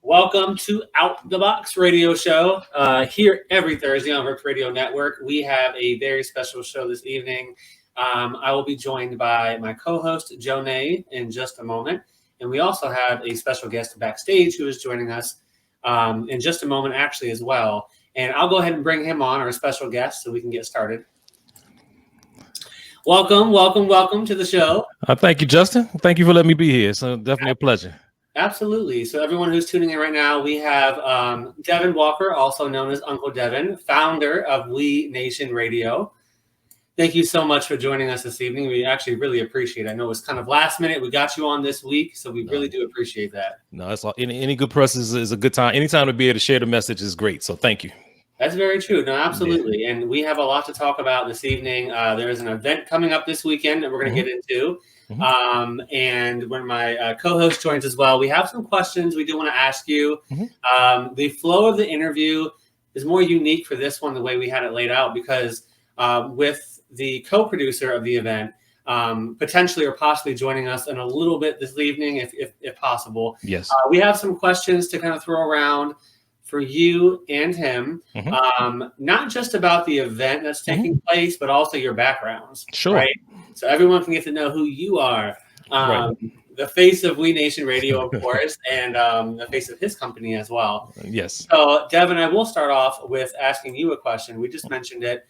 Welcome to Out the Box Radio Show. Here every Thursday on Rick Radio Network. We have a very special show this evening. I will be joined by my co-host, Jonay, in just a moment. And we also have a special guest backstage who is joining us in just a moment, actually, as well. And I'll go ahead and bring him on, our special guest, so we can get started. Welcome to the show. Thank you, Justin. Thank you for letting me be here. So definitely a pleasure. Absolutely. So everyone who's tuning in right now, we have Devin Walker, also known as Uncle Devin, founder of We Nation Radio. Thank you so much for joining us this evening. We actually really appreciate it. I know it was kind of last minute. We got you on this week, so we really do appreciate that. No, it's all, any good press is a good time. Anytime to be able to share the message is great. So thank you. That's very true. No, absolutely. Yeah. And we have a lot to talk about this evening. There is an event coming up this weekend that we're going to get into. And when my co-host joins as well, we have some questions we do want to ask you. The flow of the interview is more unique for this one, the way we had it laid out, because with the co-producer of the event, potentially or possibly joining us in a little bit this evening, if possible. Yes. We have some questions to kind of throw around for you and him, not just about the event that's taking place, but also your backgrounds. Sure. Right? So everyone can get to know who you are. The face of We Nation Radio, of course, and the face of his company as well. Yes. So, Devin, I will start off with asking you a question. We just mentioned it.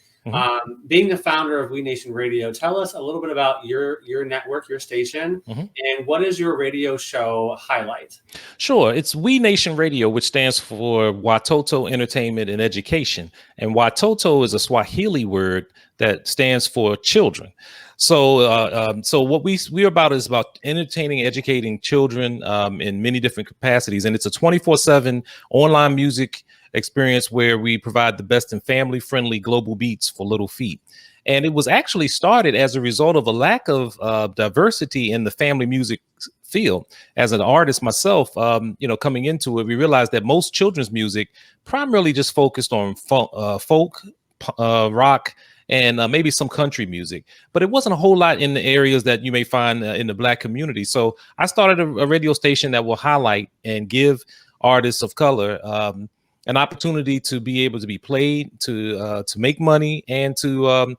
Being the founder of We Nation Radio, tell us a little bit about your network, your station, and what is your radio show highlight? Sure. It's We Nation Radio, which stands for Watoto Entertainment and Education. And Watoto is a Swahili word that stands for children. So so what we're about is about entertaining, educating children in many different capacities. And it's a 24/7 online music experience where we provide the best and family-friendly global beats for little feet. And it was actually started as a result of a lack of diversity in the family music field. As an artist myself, coming into it, we realized that most children's music primarily just focused on folk, rock, and maybe some country music, but it wasn't a whole lot in the areas that you may find in the Black community. So I started a radio station that will highlight and give artists of color an opportunity to be able to be played, to make money, and to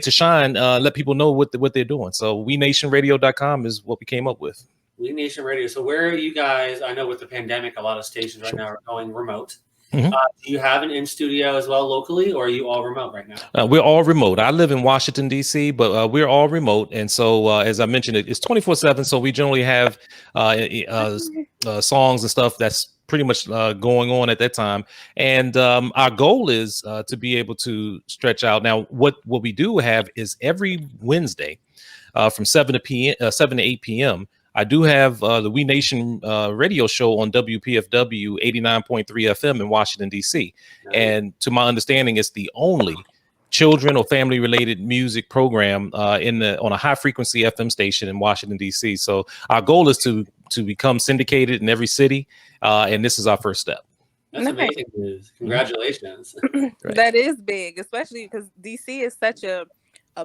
shine, let people know what they're doing. So WeNationRadio.com is what we came up with. We Nation Radio. So where are you guys? I know with the pandemic, a lot of stations right now are going remote. Do you have an in-studio as well locally, or are you all remote right now? We're all remote. I live in Washington, D.C., but we're all remote. And so, as I mentioned, it's 24/7. So we generally have songs and stuff that's pretty much going on at that time. And our goal is to be able to stretch out. Now, what we do have is every Wednesday from 7 to 8 p.m., I do have the We Nation radio show on WPFW 89.3 FM in Washington, D.C. Nice. And to my understanding, it's the only children or family related music program on a high frequency FM station in Washington, D.C. So our goal is to become syndicated in every city. And this is our first step. That's amazing news. Congratulations. Right. That is big, especially because DC is such a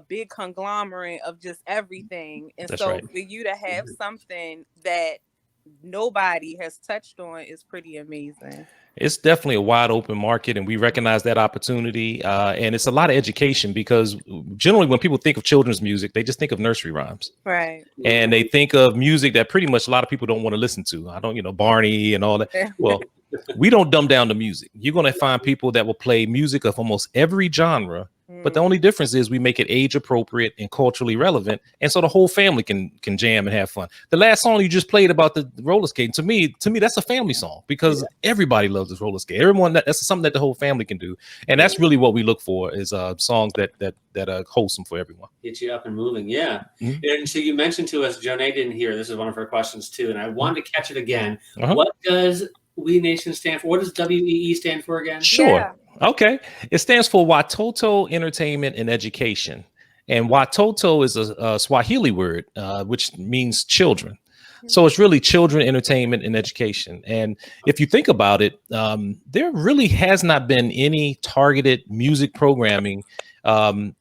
big conglomerate of just everything. And that's so right. For you to have something that nobody has touched on is pretty amazing. It's definitely a wide open market, and we recognize that opportunity. And it's a lot of education, because generally when people think of children's music, they just think of nursery rhymes. Right. And they think of music that pretty much a lot of people don't want to listen to. Barney and all that. Well, we don't dumb down the music. You're going to find people that will play music of almost every genre. But the only difference is we make it age appropriate and culturally relevant, and so the whole family can jam and have fun. The last song you just played about the roller skating, to me that's a family song, because everybody loves this roller skate. Everyone, that's something that the whole family can do, and that's really what we look for, is songs that are wholesome for everyone. Get you up and moving, yeah. And so you mentioned to us, Jonay didn't hear. This is one of her questions too, and I wanted to catch it again. What does We Nation stand for? What does WEE stand for again? Sure. Yeah. Okay. It stands for Watoto Entertainment and Education. And Watoto is a Swahili word, which means children. So it's really children, entertainment, and education. And if you think about it, there really has not been any targeted music programming. In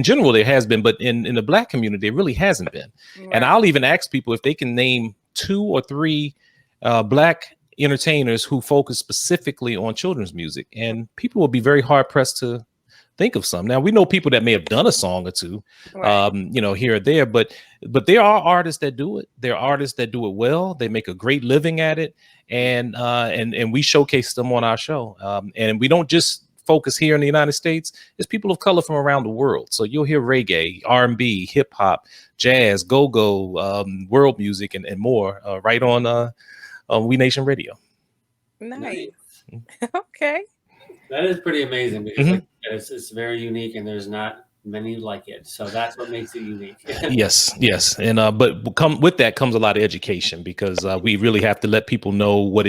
general, there has been, but in the Black community, it really hasn't been. Right. And I'll even ask people if they can name 2 or 3 Black entertainers who focus specifically on children's music, and people will be very hard pressed to think of some. Now we know people that may have done a song or two, Right. here or there, but there are artists that do it. There are artists that do it well. They make a great living at it, and we showcase them on our show. And we don't just focus here in the United States. It's people of color from around the world. So you'll hear reggae, R&B, hip hop, jazz, go-go, world music, and more right on We Nation Radio. Nice. Okay. That is pretty amazing because it's very unique and there's not many like it. So that's what makes it unique. Yes. And but come with that comes a lot of education, because we really have to let people know what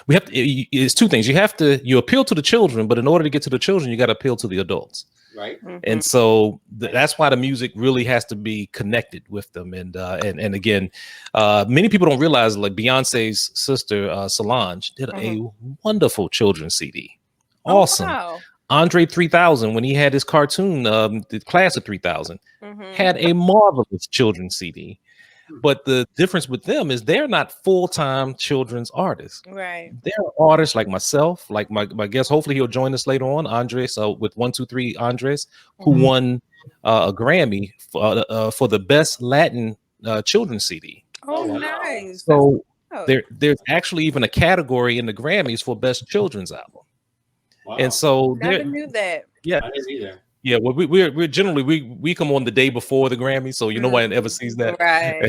we have to. It's two things. You appeal to the children, but in order to get to the children, you got to appeal to the adults. Right. And so that's why the music really has to be connected with them. And again, many people don't realize, like Beyonce's sister Solange did a wonderful children's CD. Awesome. Oh, wow. Andre 3000, when he had his cartoon, the Class of 3000, had a marvelous children's CD. But the difference with them is they're not full-time children's artists. Right. They're artists like myself, like my guest. Hopefully he'll join us later on, Andres, with 123Andres, who won a Grammy for the best Latin children's CD. Oh, nice. So there's actually even a category in the Grammys for best children's album. Wow. And so never knew that. Yeah, I didn't either. Yeah, well, we're generally we come on the day before the Grammy, so no one ever sees that. Right.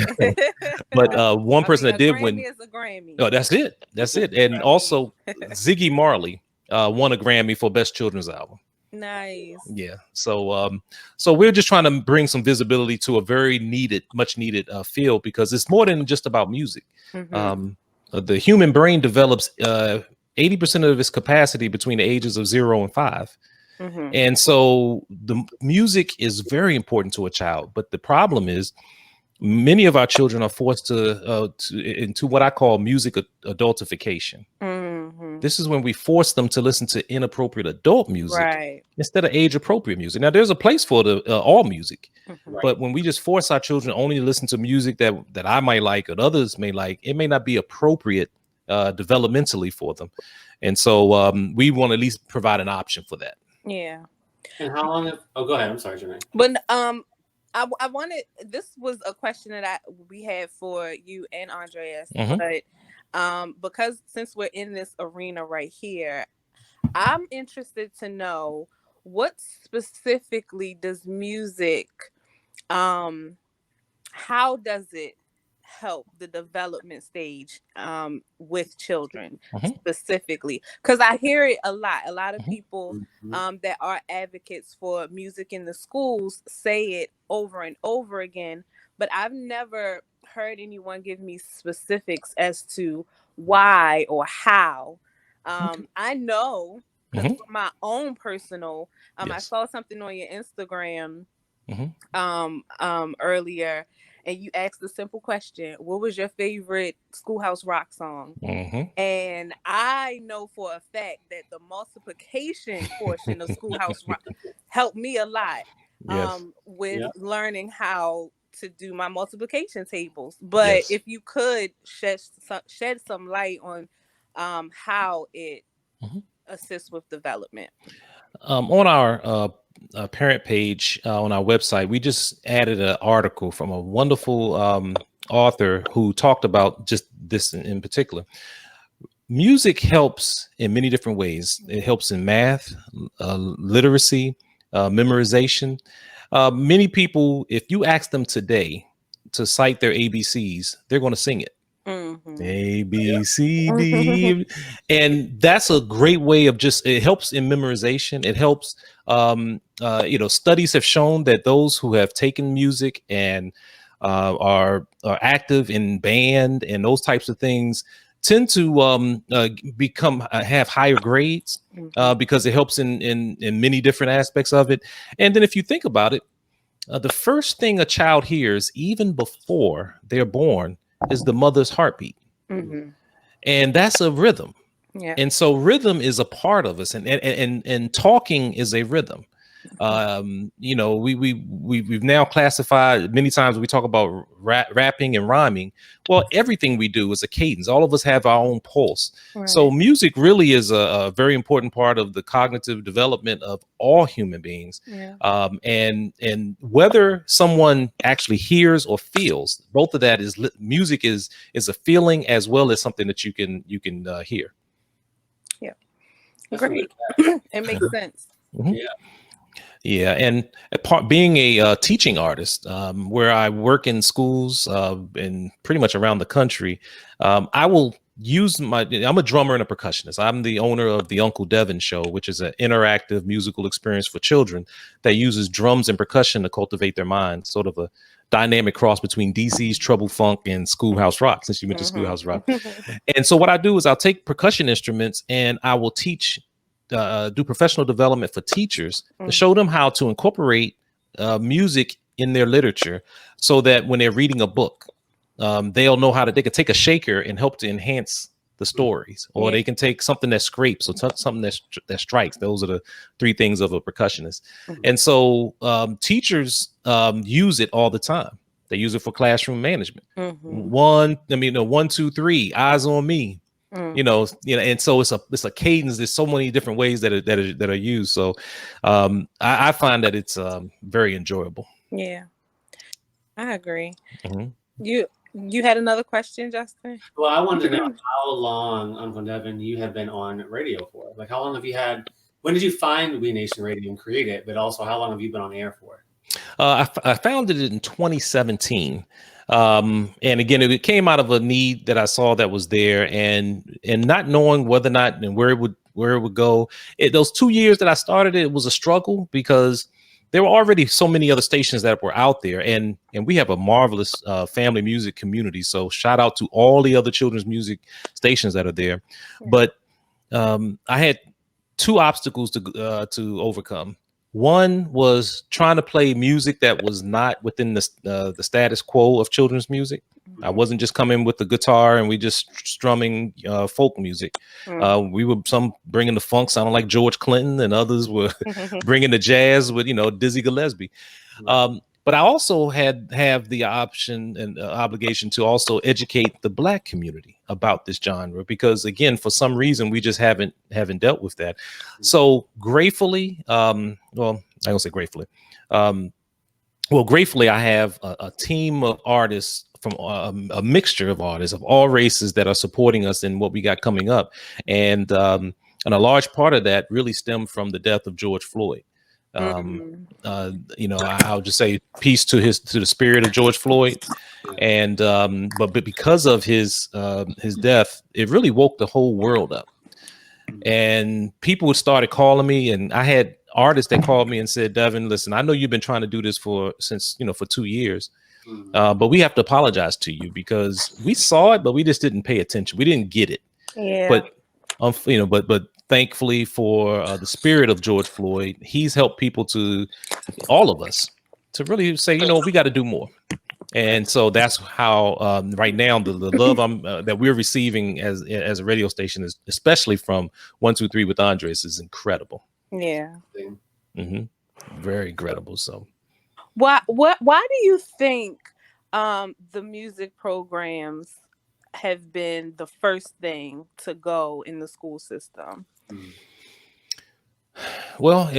But one person that did win. Is a Grammy. Oh, that's it. And also Ziggy Marley won a Grammy for best children's album. Nice. Yeah. So we're just trying to bring some visibility to a very much needed field, because it's more than just about music. The human brain develops 80% of its capacity between the ages of 0 and 5. And so the music is very important to a child. But the problem is many of our children are forced into what I call music adultification. This is when we force them to listen to inappropriate adult music instead of age appropriate music. Now, there's a place for all music, but when we just force our children only to listen to music that I might like or others may like, it may not be appropriate developmentally for them. And so we want to at least provide an option for that. Yeah. And how long go ahead. I'm sorry, Janae. But I wanted, this was a question that we had for you and Andreas, but because since we're in this arena right here, I'm interested to know, what specifically does music, how does it help the development stage with children specifically? Because I hear it a lot of people that are advocates for music in the schools say it over and over again, but I've never heard anyone give me specifics as to why or how. I know, because for my own personal, I saw something on your Instagram earlier, and you asked the simple question, what was your favorite Schoolhouse Rock song? And I know for a fact that the multiplication portion of Schoolhouse Rock helped me a lot with learning how to do my multiplication tables. But if you could shed some light on how it assists with development. On our parent page on our website, we just added an article from a wonderful author who talked about just this in particular. Music helps in many different ways. It helps in math, literacy, memorization. Many people, if you ask them today to cite their ABCs, they're going to sing it. A, B, C, D. And that's a great way of it helps in memorization. It helps, studies have shown that those who have taken music and are active in band and those types of things tend to have higher grades because it helps in many different aspects of it. And then if you think about it, the first thing a child hears, even before they're born, is the mother's heartbeat. And that's a rhythm. And so rhythm is a part of us, and talking is a rhythm. You know, we've now classified many times we talk about rapping and rhyming. Well, everything we do is a cadence. All of us have our own pulse. Right. So music really is a very important part of the cognitive development of all human beings. Yeah. And whether someone actually hears or feels, both of that is music is a feeling as well as something that you can hear. Yeah, great. It makes sense. Mm-hmm. Yeah. Yeah, and being a teaching artist, where I work in schools and pretty much around the country, I will use I'm a drummer and a percussionist. I'm the owner of the Uncle Devin show, which is an interactive musical experience for children that uses drums and percussion to cultivate their minds, sort of a dynamic cross between DC's Trouble Funk and Schoolhouse Rock, since you mentioned Schoolhouse Rock. And so what I do is I'll take percussion instruments and I will teach do professional development for teachers to show them how to incorporate music in their literature so that when they're reading a book, they'll know how they can take a shaker and help to enhance the stories, or they can take something that scrapes or something that strikes. Those are the three things of a percussionist. And so teachers use it all the time. They use it for classroom management. 1, 2, 3, eyes on me. You know, and so it's a cadence. There's so many different ways that are used. So I find that it's very enjoyable. Yeah, I agree. You had another question, Justin? Well, I wanted to know how long, Uncle Devin, you have been on radio for. Like, how long have you had? When did you find We Nation Radio and create it? But also, how long have you been on air for? I founded it in 2017. And again, it came out of a need that I saw that was there, and not knowing whether or not and where it would go. Those 2 years that I started it was a struggle because there were already so many other stations that were out there, and we have a marvelous family music community. So shout out to all the other children's music stations that are there. But I had two obstacles to overcome. One was trying to play music that was not within the status quo of children's music. I wasn't just coming with the guitar and we just strumming folk music. We were some bringing the funk sounding like George Clinton, and others were bringing the jazz with Dizzy Gillespie. But I also have the option and obligation to also educate the Black community about this genre, because again, for some reason, we just haven't dealt with that. So gratefully, well, I don't say gratefully. Gratefully, I have a team of artists from a mixture of artists of all races that are supporting us in what we got coming up. And a large part of that really stemmed from the death of George Floyd. I'll just say peace to the spirit of George Floyd, and but because of his death, it really woke the whole world up, and people started calling me, and I had artists that called me and said, Devin, listen, I know you've been trying to do this for 2 years, but we have to apologize to you because we saw it, but we just didn't pay attention. We didn't get it. But thankfully for the spirit of George Floyd, he's helped people all of us, to really say, we got to do more. And so that's how right now the love that we're receiving as a radio station is, especially from 123 is incredible. Yeah. Very incredible. So why do you think the music programs have been the first thing to go in the school system? Well, I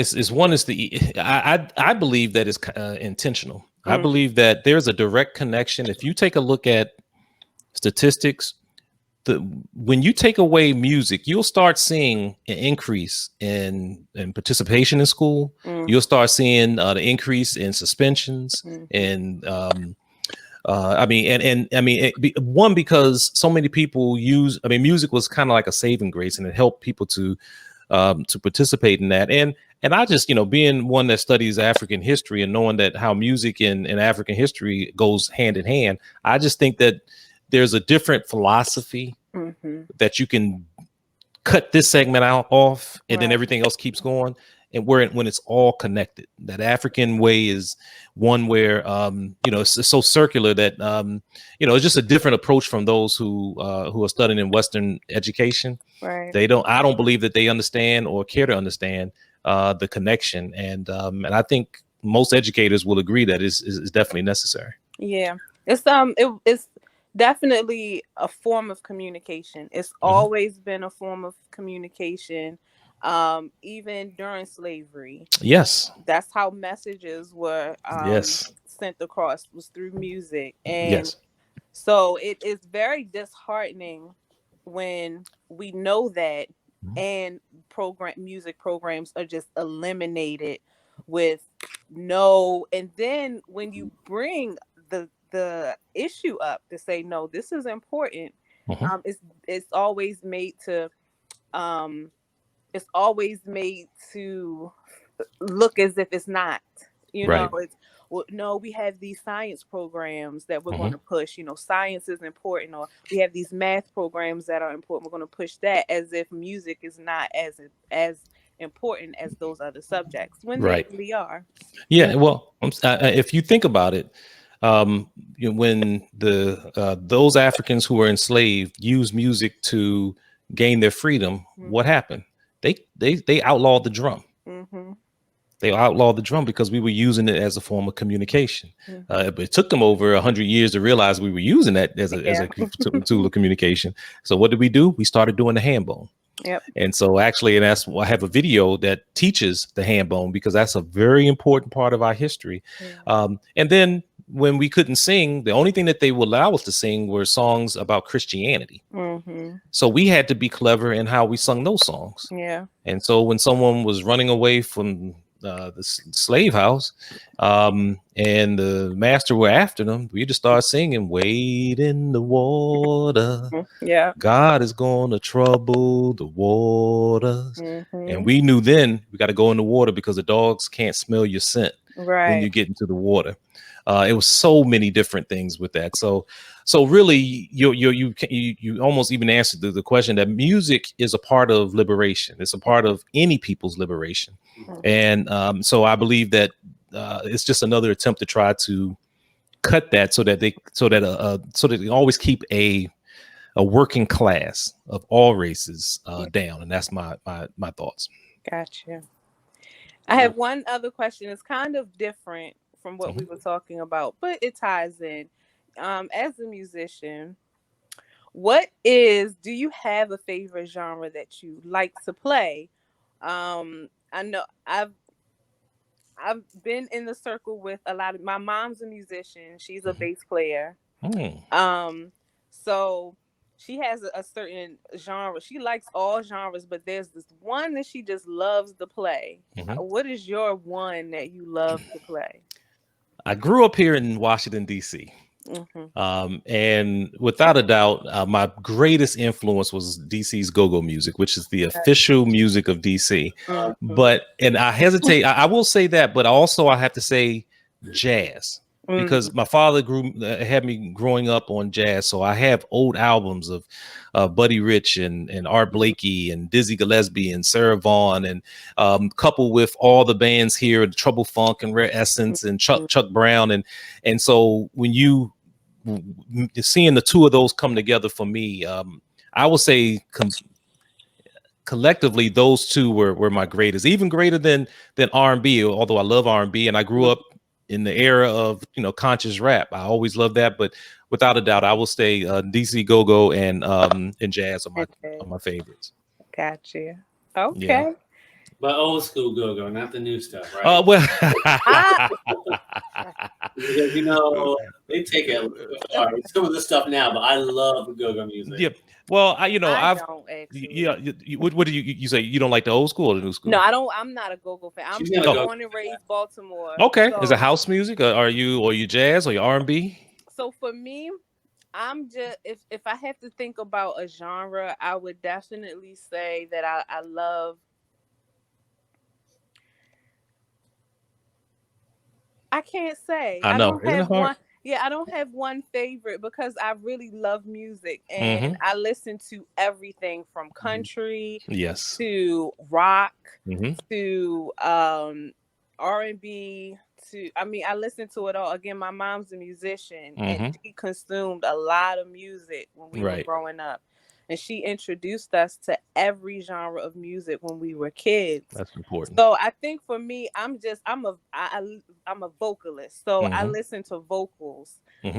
believe that it's intentional. I believe that there's a direct connection. If you take a look at statistics, when you take away music, you'll start seeing an increase in participation in school. You'll start seeing the increase in suspensions and because so many people music was kind of like a saving grace, and it helped people to participate in that. And I just, being one that studies African history and knowing that how music and African history goes hand in hand, I just think that there's a different philosophy that you can cut this segment off and then everything else keeps going. And when it's all connected, that African way is one where, it's so circular that, it's just a different approach from those who are studying in Western education. Right. I don't believe that they understand or care to understand the connection. And I think most educators will agree that is definitely necessary. Yeah, it's it's definitely a form of communication. It's always been a form of communication, even during slavery. Yes. That's how messages were Yes. sent across, was through music. And Yes. so it is very disheartening when we know that, and music programs are just eliminated with no. And then when you bring the issue up to say no, this is important, it's always made to um it's always made to look as if it's not. Right. It's, well, no, we have these science programs that we're going to push. Science is important, or we have these math programs that are important. We're going to push that, as if music is not as important as those other subjects, when they really are. Yeah. Well, if you think about it, when those Africans who were enslaved used music to gain their freedom, what happened? They outlawed the drum. They outlawed the drum because we were using it as a form of communication. It took them over 100 years to realize we were using that as a tool of communication. So what did we do? We started doing the hand bone. Yep. And so actually, and that's why I have a video that teaches the hand bone, because that's a very important part of our history. And then when we couldn't sing, the only thing that they would allow us to sing were songs about Christianity. So we had to be clever in how we sung those songs. Yeah. And so when someone was running away from the slave house, and the master were after them, we just started singing, "Wade in the water, yeah, God is gonna trouble the waters." And we knew then we got to go in the water because the dogs can't smell your scent when you get into the water. It was so many different things with that. So really, you almost even answered the question that music is a part of liberation. It's a part of any people's liberation. And so I believe that it's just another attempt to try to cut that so that they always keep a working class of all races down. And that's my thoughts. Gotcha. I have one other question. It's kind of different from what we were talking about, but it ties in. As a musician, do you have a favorite genre that you like to play? I know I've been in the circle with a lot of, my mom's a musician. She's a bass player. So she has a certain genre. She likes all genres, but there's this one that she just loves to play. What is your one that you love to play? I grew up here in Washington, D.C. And without a doubt, my greatest influence was DC's go-go music, which is the official music of DC. But, and I hesitate, I will say that, but also I have to say jazz, because my father had me growing up on jazz. So I have old albums of Buddy Rich and Art Blakey and Dizzy Gillespie and Sarah Vaughan, and coupled with all the bands here, Trouble Funk and Rare Essence and Chuck Brown. And so when you seeing the two of those come together for me, I would say collectively those two were my greatest, even greater than R&B, although I love R&B and I grew up in the era of conscious rap. I always loved that, but without a doubt I will say DC go-go and jazz are my favorites. Gotcha. Okay. Yeah. But old school go-go, not the new stuff, right? Well, because, they take it far. Some of the stuff now, but I love go-go music. Yep. Well, I don't actually. Yeah. What do you say? You don't like the old school or the new school? No, I don't. I'm not a go-go fan. I'm born and raised Baltimore. Okay. So, is it house music? Or are you jazz or you R&B? So for me, I'm just, if I have to think about a genre, I would definitely say that I love. I can't say. I know. Don't have one. Yeah, I don't have one favorite because I really love music and I listen to everything from country to rock to R&B to, I listen to it all. Again, my mom's a musician and she consumed a lot of music when we were growing up. and she introduced us to every genre of music when we were kids. That's important. So I think for me, I'm a vocalist, so I listen to vocals.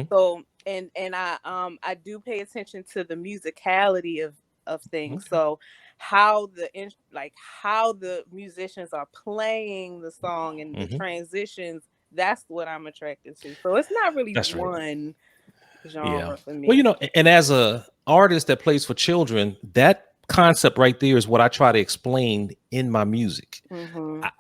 So and I do pay attention to the musicality of things. So how the musicians are playing the song and the transitions, that's what I'm attracted to. So it's not really one genre for me. Well, you know, and as a artist that plays for children, that concept right there is what I try to explain in my music.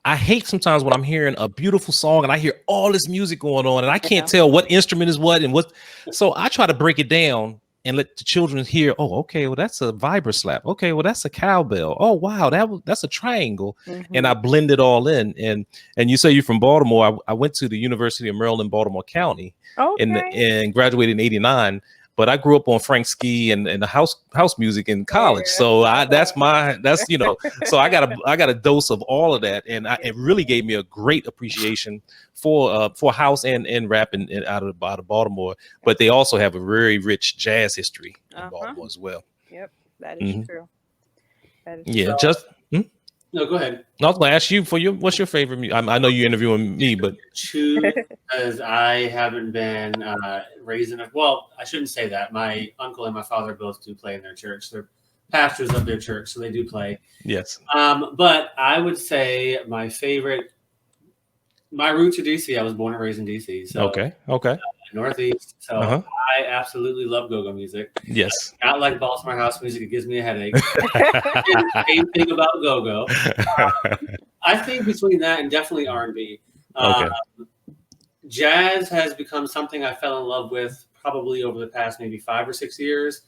I hate sometimes when I'm hearing a beautiful song and I hear all this music going on and I can't tell what instrument is what and what. So I try to break it down and let the children hear, oh, okay, well, that's a vibra slap. Okay, well, that's a cowbell. Oh, wow, that's a triangle. And I blend it all in. And you say you're from Baltimore. I went to the University of Maryland, Baltimore County, and graduated in '89. But I grew up on Frank Ski and the house music in college. So that's you know, so I got a dose of all of that, and it really gave me a great appreciation for house and rap and out of Baltimore. But they also have a very rich jazz history in Baltimore as well. Yep, that is true. That is true. No, go ahead. I was going to ask you what's your favorite music? I know you're interviewing me, but because I haven't been raised in well, I shouldn't say that. My uncle and my father both do play in their church. They're pastors of their church, so they do play. Yes. But I would say my roots are DC. I was born and raised in DC. So okay. Northeast. So I absolutely love go-go music. Yes. Not like Baltimore house music. It gives me a headache. Same thing about go-go. I think between that and definitely R&B. Jazz has become something I fell in love with probably over the past maybe 5 or 6 years.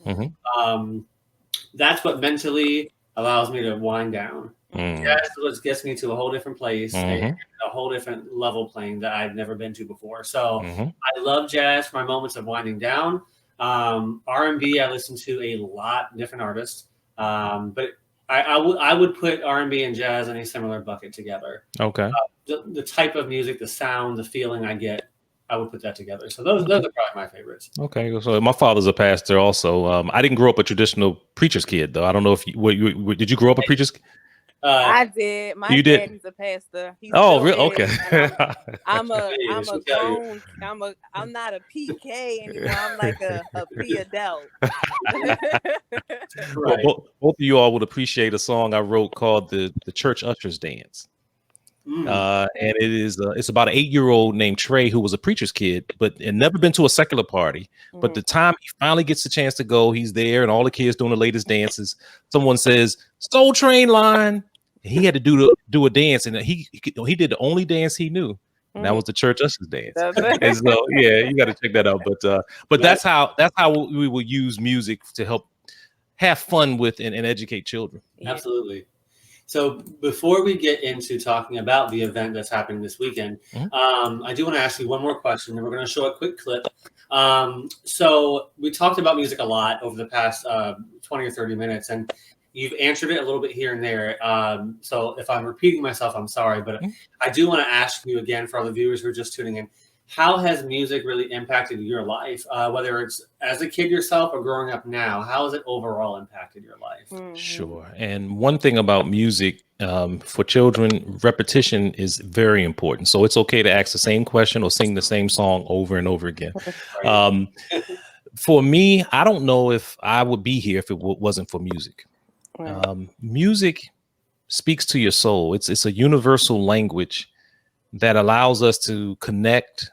That's what mentally allows me to wind down. Jazz is what gets me to a whole different place, and a whole different level playing that I've never been to before. So I love jazz for my moments of winding down. R&B, I listen to a lot of different artists, but I would put R&B and jazz in a similar bucket together. Okay. The type of music, the sound, the feeling I get, I would put that together. So those are probably my favorites. Okay. So my father's a pastor also. I didn't grow up a traditional preacher's kid, though. I don't know if did you grow up a preacher's kid? I did. My daddy's a pastor. He's really? Okay. I'm not a PK anymore. I'm like a P-adult. Well, both of you all would appreciate a song I wrote called the Church Ushers Dance. And it's about an 8-year-old named Trey who was a preacher's kid, but had never been to a secular party. But the time he finally gets the chance to go, he's there, and all the kids doing the latest dances. Someone says "Soul Train line." He had to do a dance, and he did the only dance he knew. And that was the Church Ushers Dance. And so you got to check that out. But that's how we will use music to help have fun with and educate children. Absolutely. So before we get into talking about the event that's happening this weekend, I do want to ask you one more question, and we're going to show a quick clip. So we talked about music a lot over the past 20 or 30 minutes, and you've answered it a little bit here and there. So if I'm repeating myself, I'm sorry, but I do want to ask you again, for all the viewers who are just tuning in, how has music really impacted your life? Whether it's as a kid yourself or growing up now, how has it overall impacted your life? Sure. And one thing about music for children, repetition is very important. So it's okay to ask the same question or sing the same song over and over again. For me, I don't know if I would be here if it wasn't for music. Music speaks to your soul. It's a universal language that allows us to connect,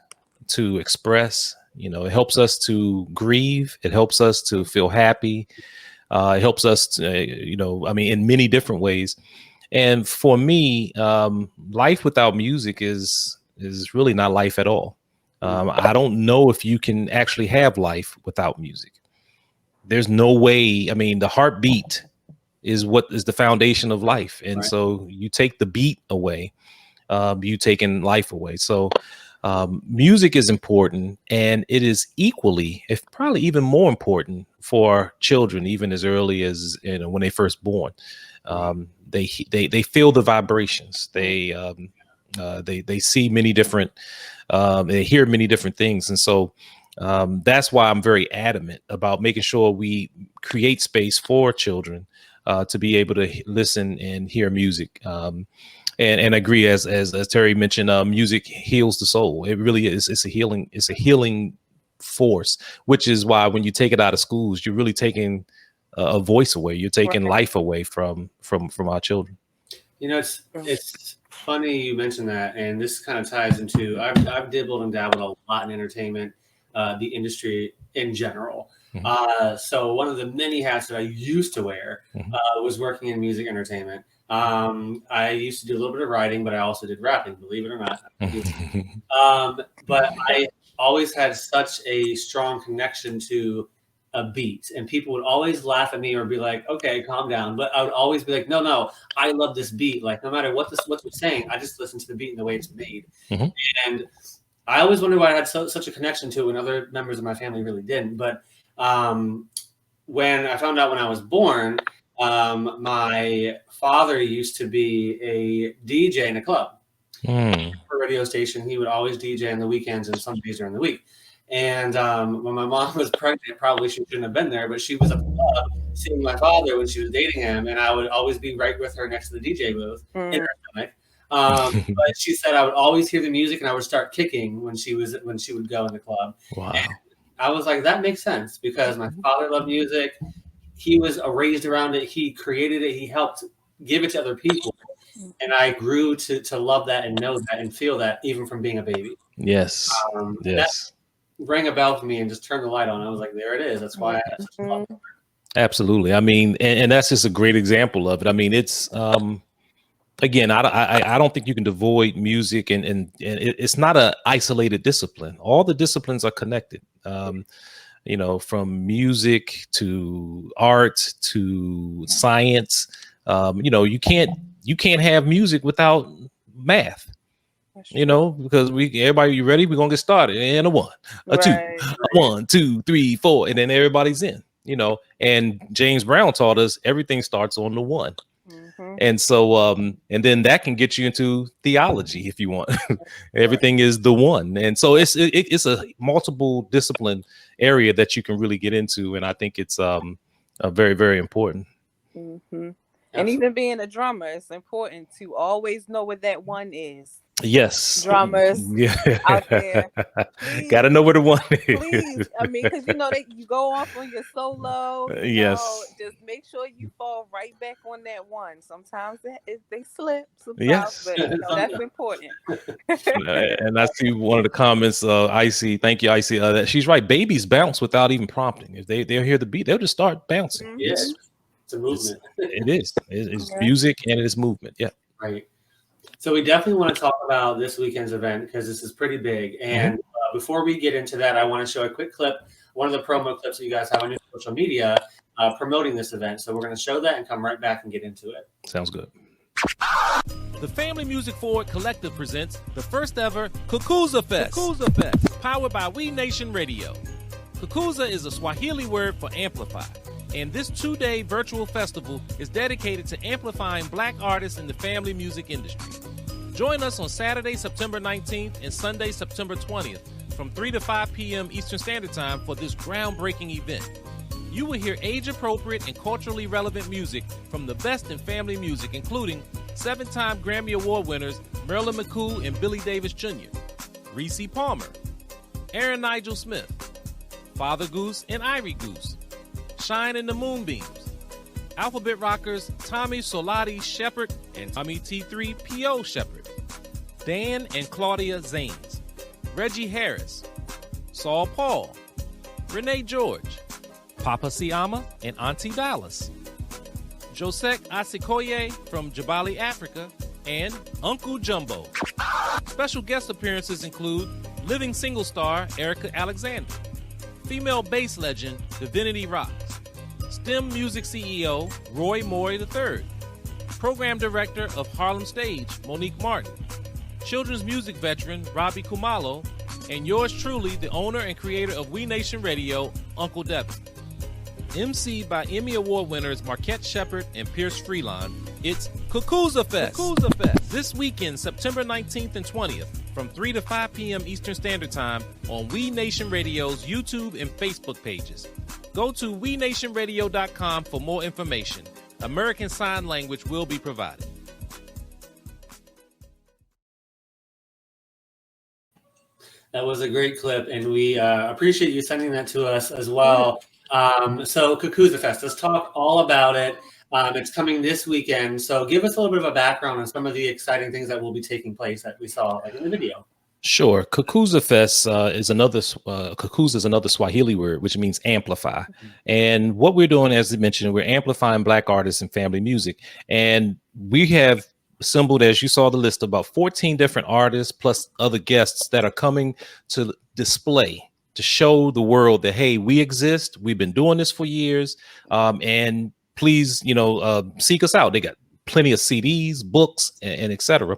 to express. It helps us to grieve. It helps us to feel happy. It helps us to, in many different ways. And for me, life without music is really not life at all. I don't know if you can actually have life without music. There's no way. I mean, the heartbeat is what is the foundation of life. And so you take the beat away, you taking life away. So music is important, and it is equally, if probably even more important for children, even as early as when they first born. They feel the vibrations. They see many different, they hear many different things. And so That's why I'm very adamant about making sure we create space for children to be able to listen and hear music. And agree, as Terry mentioned, music heals the soul. It really is. It's a healing force, which is why when you take it out of schools, you're really taking a voice away. You're taking life away from our children. You know, it's funny you mentioned that, and this kind of ties into I've dibbled and dabbled a lot in entertainment, the industry in general. So one of the many hats that I used to wear was working in music entertainment. I used to do a little bit of writing, but I also did rapping, believe it or not. But I always had such a strong connection to a beat, and people would always laugh at me or be like, okay, calm down. But I would always be like, no, I love this beat. Like, no matter what you're saying, I just listen to the beat and the way it's made. And I always wondered why I had such a connection to it when other members of my family really didn't. But when I found out when I was born, my father used to be a DJ in a club for a radio station. He would always DJ on the weekends and some days during the week. And when my mom was pregnant, probably she shouldn't have been there, but she was at the club seeing my father when she was dating him, and I would always be right with her next to the DJ booth in her stomach. But she said I would always hear the music and I would start kicking when she would go in the club. Wow. And I was like, that makes sense because my father loved music. He was raised around it. He created it. He helped give it to other people. And I grew to love that and know that and feel that even from being a baby. Yes. Yes. That rang a bell for me and just turned the light on. I was like, there it is. That's why I have such love for it. Absolutely. I mean, and that's just a great example of it. I mean, it's again, I don't think you can avoid music, and it's not an isolated discipline. All the disciplines are connected. You know, from music to art to science. You know, you can't have music without math. You know, because everybody, you ready? We're gonna get started. And a 1, a 2, a 1, 2, 3, 4, and then everybody's in. You know, and James Brown taught us everything starts on the 1. And so and then that can get you into theology if you want. Everything is the 1. And so it's a multiple discipline area that you can really get into, and I think it's very, very important. And even being a drummer, it's important to always know what that 1 is. Yes, drummers out there, gotta know where the 1 is. Please, I mean, because you know you go off on your solo. Yes, just make sure you fall right back on that 1. Sometimes they slip. Yes, but you know, that's important. And I see one of the comments. Icy, thank you, Icy. That she's right. Babies bounce without even prompting. If they'll hear the beat, they'll just start bouncing. Yes, it's a movement. It's music and it is movement. Yeah, right. So we definitely want to talk about this weekend's event because this is pretty big. And before we get into that, I want to show a quick clip, one of the promo clips that you guys have on your social media promoting this event. So we're going to show that and come right back and get into it. Sounds good. The Family Music Forward Collective presents the first ever Kukuza Fest. Kukuza Fest, powered by We Nation Radio. Kukuza is a Swahili word for amplify. And this 2-day virtual festival is dedicated to amplifying Black artists in the family music industry. Join us on Saturday, September 19th and Sunday, September 20th from 3 to 5 p.m. Eastern Standard Time for this groundbreaking event. You will hear age-appropriate and culturally relevant music from the best in family music, including 7-time Grammy Award winners Marilyn McCool and Billy Davis Jr., Reese Palmer, Aaron Nigel Smith, Father Goose and Irie Goose, Shine and the Moonbeams, Alphabet Rockers Tommy Solati Shepard and Tommy T3 P.O. Shepard, Dan and Claudia Zanes, Reggie Harris, Saul Paul, Renee George, Papa Siama and Auntie Dallas, Josek Asikoye from Jabali, Africa, and Uncle Jumbo. Special guest appearances include living single star Erica Alexander, female bass legend Divinity Rocks, STEM Music CEO Roy Moy III, Program Director of Harlem Stage Monique Martin, children's music veteran Robbie Kumalo, and yours truly, the owner and creator of We Nation Radio, Uncle Devin. MC by Emmy Award winners Marquette Shepard and Pierce Freelon, it's Kukuza Fest. Kukuza Fest. This weekend, September 19th and 20th, from 3 to 5 p.m. Eastern Standard Time on We Nation Radio's YouTube and Facebook pages. Go to wenationradio.com for more information. American Sign Language will be provided. That was a great clip, and we appreciate you sending that to us as well. So Kukuza Fest, let's talk all about it. It's coming this weekend, so give us a little bit of a background on some of the exciting things that will be taking place that we saw in the video. Sure. Kukuza Fest is another Swahili word, which means amplify. And what we're doing, as I mentioned, we're amplifying Black artists and family music. And we have assembled, as you saw the list, about 14 different artists plus other guests that are coming to display, to show the world that, hey, we exist. We've been doing this for years. And please, seek us out. They got plenty of CDs, books, and etc.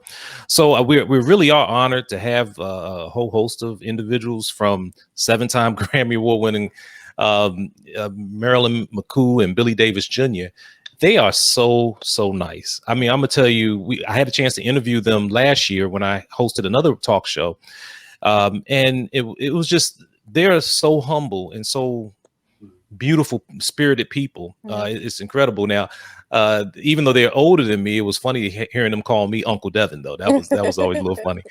So we really are honored to have a whole host of individuals, from 7-time Grammy Award-winning Marilyn McCoo and Billy Davis Jr. They are so nice. I mean, I'm gonna tell you, I had a chance to interview them last year when I hosted another talk show, and it was just, they're so humble and so beautiful spirited people. It's incredible. Now, even though they're older than me, it was funny hearing them call me Uncle Devin, though. That was always a little funny.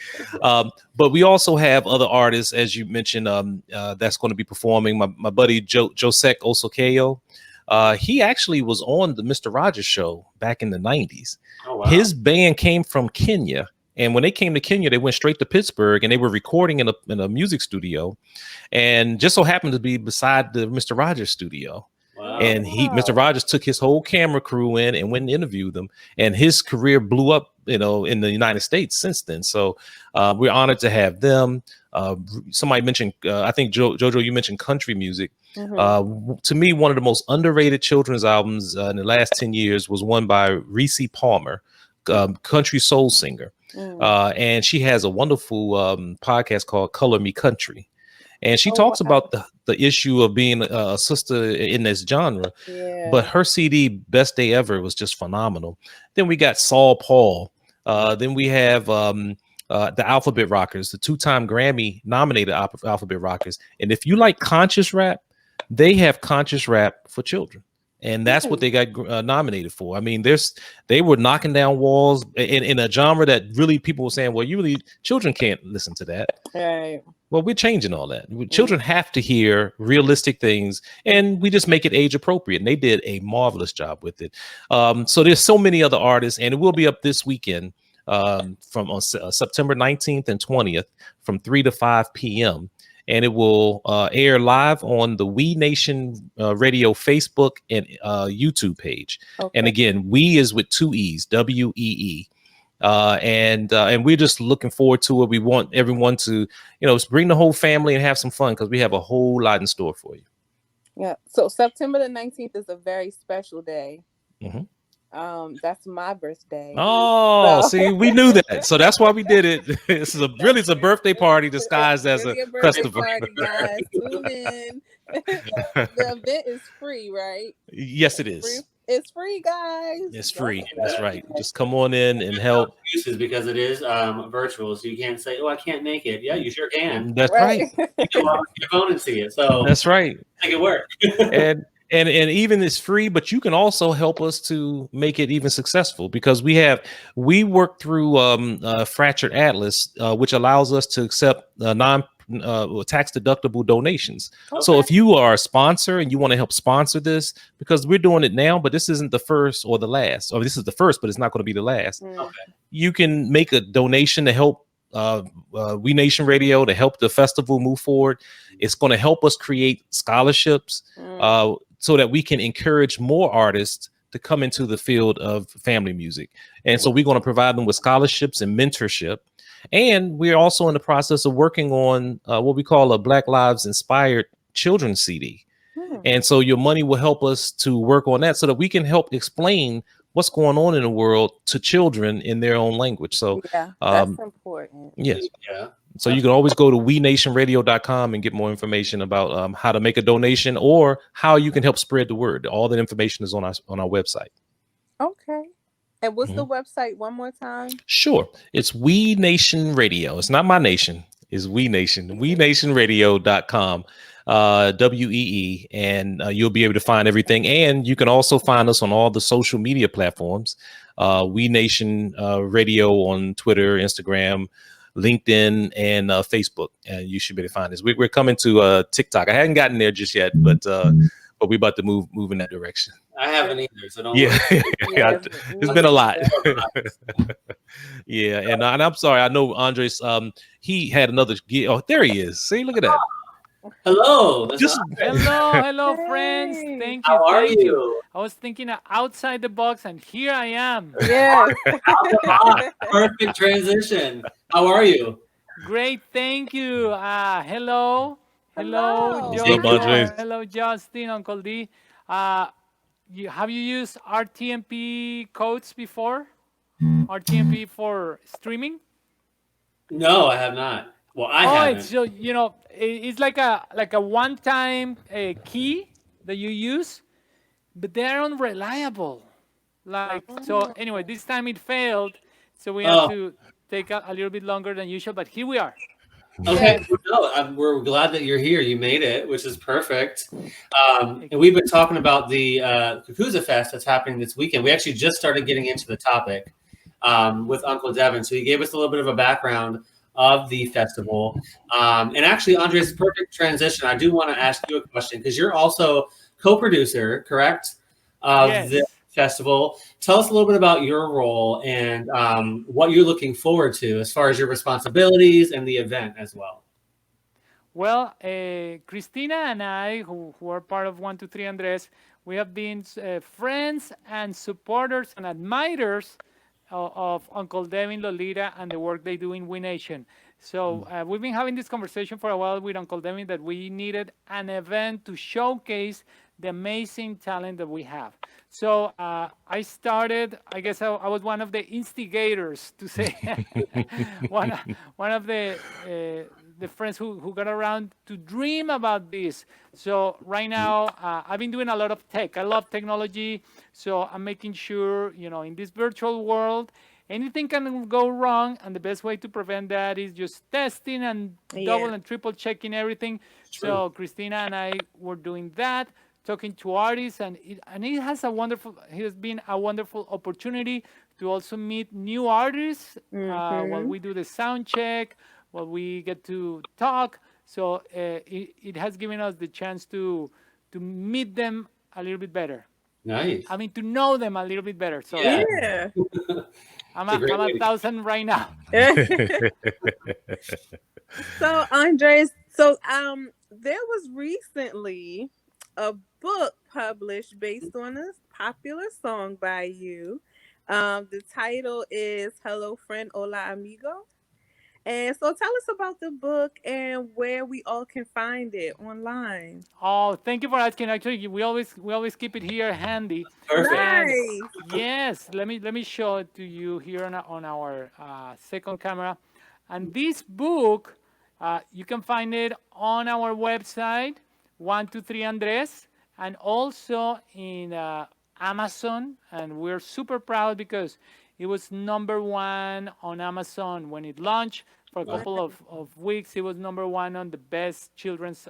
But we also have other artists, as you mentioned, that's going to be performing. My buddy Josek Osokeyo. He actually was on the Mr. Rogers show back in the 90s. Oh, wow. His band came from Kenya. And when they came to Kenya, they went straight to Pittsburgh, and they were recording in a music studio, and just so happened to be beside the Mr. Rogers studio. Wow. And Mr. Rogers took his whole camera crew in and went and interviewed them, and his career blew up, in the United States since then. So we're honored to have them. Somebody mentioned, I think Jojo, you mentioned country music. To me, one of the most underrated children's albums in the last 10 years was one by Reese Palmer, country soul singer. And she has a wonderful podcast called Color Me Country. And she talks about the issue of being a sister in this genre. Yeah. But her CD, Best Day Ever, was just phenomenal. Then we got Saul Paul. Then we have the Alphabet Rockers, the 2-time Grammy nominated Alphabet Rockers. And if you like conscious rap, they have conscious rap for children. And that's what they got nominated for. I mean, they were knocking down walls in a genre that really people were saying, well, children can't listen to that. Right. Well, we're changing all that. Children have to hear realistic things, and we just make it age appropriate. And they did a marvelous job with it. So there's so many other artists, and it will be up this weekend from September 19th and 20th from 3 to 5 p.m. And it will air live on the We Nation Radio Facebook and YouTube page. Okay. And again, We is with 2 E's, WEE. And we're just looking forward to it. We want everyone to, bring the whole family and have some fun, because we have a whole lot in store for you. Yeah. So September the 19th is a very special day. Mm-hmm. That's my birthday. Oh, so. See, we knew that. So that's why we did it. It's a birthday party disguised as a festival. Party, guys. Tune in. The event is free, right? Yes, it is. It's free, guys. It's free. That's right. Just come on in and help. Excuses, because it is virtual, so you can't say, "Oh, I can't make it." Yeah, you sure can. That's right. You can log on your phone and see it. So that's right. Make it work. And even it's free, but you can also help us to make it even successful, because we work through Fractured Atlas, which allows us to accept tax deductible donations. Okay. So if you are a sponsor and you want to help sponsor this, because we're doing it now, but this isn't the first or the last, or this is the first, but it's not going to be the last. Okay. You can make a donation to help We Nation Radio, to help the festival move forward. It's going to help us create scholarships so that we can encourage more artists to come into the field of family music. And so we're going to provide them with scholarships and mentorship. And we're also in the process of working on what we call a Black Lives Inspired Children's CD. And so your money will help us to work on that, so that we can help explain what's going on in the world to children in their own language. So that's important. Yes. Yeah. So you can always go to wenationradio.com and get more information about how to make a donation, or how you can help spread the word. All that information is on our website. Okay. And what's the website one more time? Sure. It's We Nation Radio. It's not my nation. It's We Nation. WeNationRadio.com. WEE. And you'll be able to find everything. And you can also find us on all the social media platforms. We Nation Radio on Twitter, Instagram, LinkedIn, and Facebook. And you should be able to find us. We're coming to TikTok. I hadn't gotten there just yet, but we're about to move in that direction. I haven't either, so don't worry. It's been a lot. Yeah, and I'm sorry. I know Andres. He had another. Oh, there he is. See, look at that. Hello. Hello, friends. Thank you. How are you? I was thinking outside the box, and here I am. Yeah. Perfect transition. How are you? Great, thank you. Hello, Hello. hello, Justin, Uncle D. Have you used RTMP codes before? RTMP for streaming? No, I have not. Well, I haven't. So it's like a one-time key that you use, but they're unreliable. So anyway, this time it failed, so we have to take a little bit longer than usual. But here we are. Okay, we're glad that you're here. You made it, which is perfect. And we've been talking about the Kukuza Fest that's happening this weekend. We actually just started getting into the topic with Uncle Devin. So he gave us a little bit of a background of the festival. And actually, Andres, perfect transition. I do want to ask you a question because you're also co-producer, correct, of the festival. Tell us a little bit about your role and what you're looking forward to as far as your responsibilities and the event as well. Well, Christina and I, who are part of 123Andres, we have been friends and supporters and admirers of Uncle Devin, Lolita, and the work they do in We Nation. So we've been having this conversation for a while with Uncle Devin that we needed an event to showcase the amazing talent that we have. So I started, I guess I was one of the instigators to say, one of the friends who got around to dream about this. So right now, I've been doing a lot of tech. I love technology. So I'm making sure, in this virtual world, anything can go wrong. And the best way to prevent that is just testing and double and triple checking everything. True. So Christina and I were doing that, talking to artists, and it has been a wonderful opportunity to also meet new artists while we do the sound check, while we get to talk. So it has given us the chance to meet them a little bit better. Nice. I mean, to know them a little bit better. So yeah. I'm 1,000 right now. So Andres, there was recently a book published based on a popular song by you. The title is Hello Friend, Hola Amigo. And so tell us about the book and where we all can find it online. Oh, thank you for asking. Actually, we always keep it here handy. Perfect. Nice. Yes, let me show it to you here on our second camera. And this book, you can find it on our website, 123Andres, and also in Amazon. And we're super proud because it was #1 on Amazon when it launched. For a couple of weeks, it was #1 on the best children's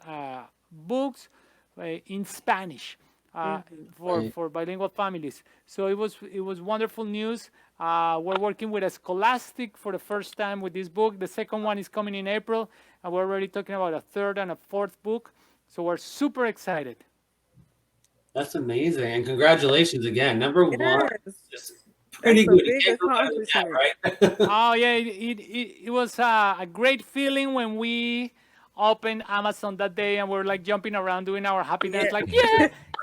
books in Spanish for bilingual families. So it was wonderful news. We're working with a Scholastic for the first time with this book. The second one is coming in April, and we're already talking about a third and a fourth book. So we're super excited. That's amazing, and congratulations again. #1. Yes. Pretty That's good. That, right? Oh yeah, it was a great feeling when we opened Amazon that day and we're like jumping around doing our happy dance, like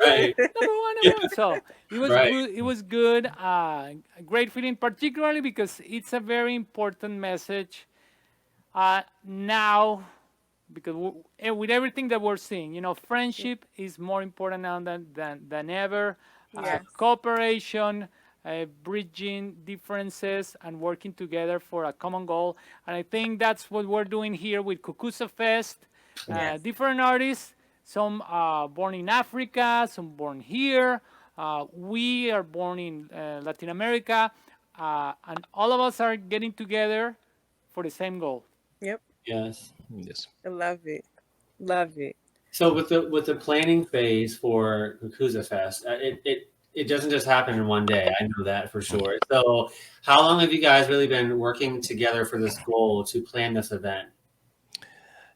Right. #1. So it was good. It was good. A great feeling, particularly because it's a very important message now. Because with everything that we're seeing, friendship is more important now than ever. Yes. Cooperation, bridging differences, and working together for a common goal. And I think that's what we're doing here with Kukuza Fest. Different artists, some born in Africa, some born here, We are born in Latin America, and all of us are getting together for the same goal. Yep. Yes. Yes. I love it. Love it. So with the planning phase for Kukuza Fest, it doesn't just happen in one day. I know that for sure. So how long have you guys really been working together for this goal to plan this event?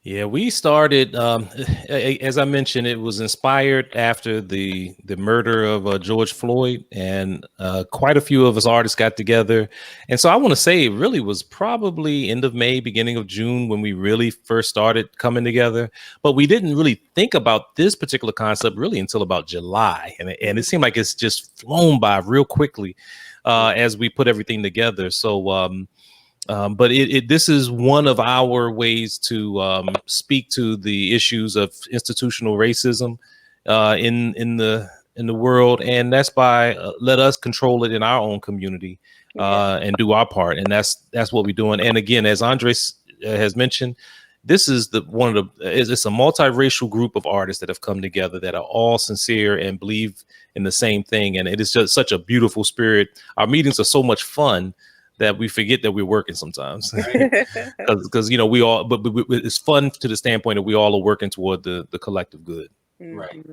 Yeah, we started. As I mentioned, it was inspired after the murder of George Floyd, and quite a few of us artists got together. And so I want to say it really was probably end of May, beginning of June when we really first started coming together. But we didn't really think about this particular concept really until about July, and it seemed like it's just flown by real quickly as we put everything together. So. But this is one of our ways to speak to the issues of institutional racism in the world, and that's by let us control it in our own community and do our part, and that's what we're doing. And again, as Andres has mentioned, this is it's a multiracial group of artists that have come together that are all sincere and believe in the same thing, and it is just such a beautiful spirit. Our meetings are so much fun that we forget that we're working sometimes, because we all. But it's fun to the standpoint that we all are working toward the collective good. Right.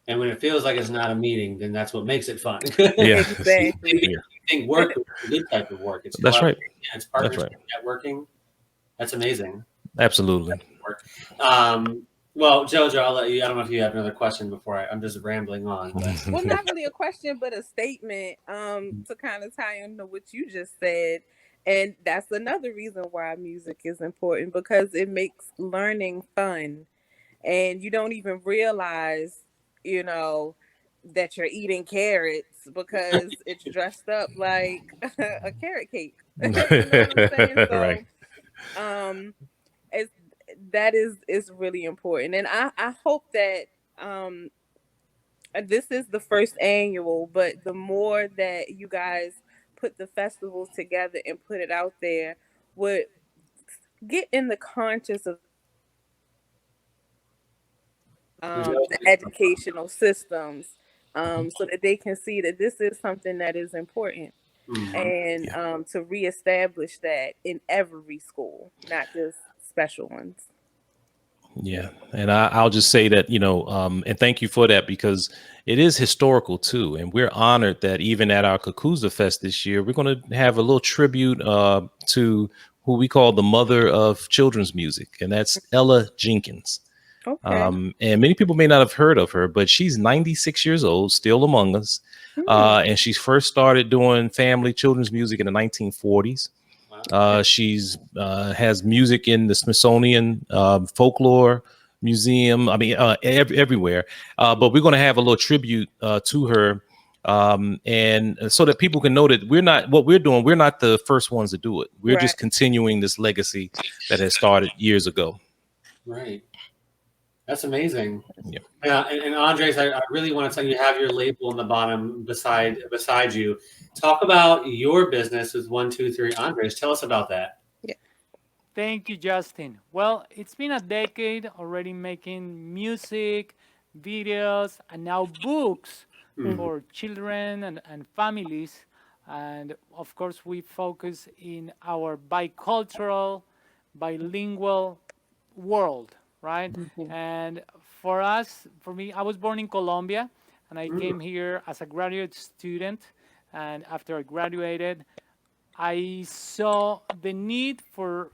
And when it feels like it's not a meeting, then that's what makes it fun. Yeah, Exactly. You think work is a good type of work. It's that's right. It's partnership, networking. That's amazing. Absolutely. Well, Jojo, I'll let you. I don't know if you have another question before I'm just rambling on. But. Well, not really a question, but a statement to kind of tie into what you just said. And that's another reason why music is important, because it makes learning fun. And you don't even realize, that you're eating carrots because it's dressed up like a carrot cake. You know what I'm saying? So, Right. it's that is really important, and I hope that this is the first annual, but the more that you guys put the festivals together and put it out there, would get in the conscious of the educational systems, so that they can see that this is something that is important, and to reestablish that in every school, not just special ones. Yeah, and I'll just say that, and thank you for that, because it is historical too, and we're honored that even at our Kakuza Fest this year, we're going to have a little tribute to who we call the mother of children's music, and that's Ella Jenkins. Okay. And many people may not have heard of her, but she's 96 years old, still among us, and she first started doing family children's music in the 1940s. She's has music in the Smithsonian Folklore Museum. I mean, everywhere. But we're going to have a little tribute to her, and so that people can know that we're not what we're doing. We're not the first ones to do it. We're just continuing this legacy that has started years ago. Right. That's amazing. Yeah. And Andres, I really want to tell you, have your label on the bottom beside you. Talk about your business with 123Andres. Tell us about that. Yeah. Thank you, Justin. Well, it's been a decade already making music, videos, and now books for children and families. And of course, we focus in our bicultural, bilingual world, right? And for me, I was born in Colombia, and I came here as a graduate student. And after I graduated, I saw the need for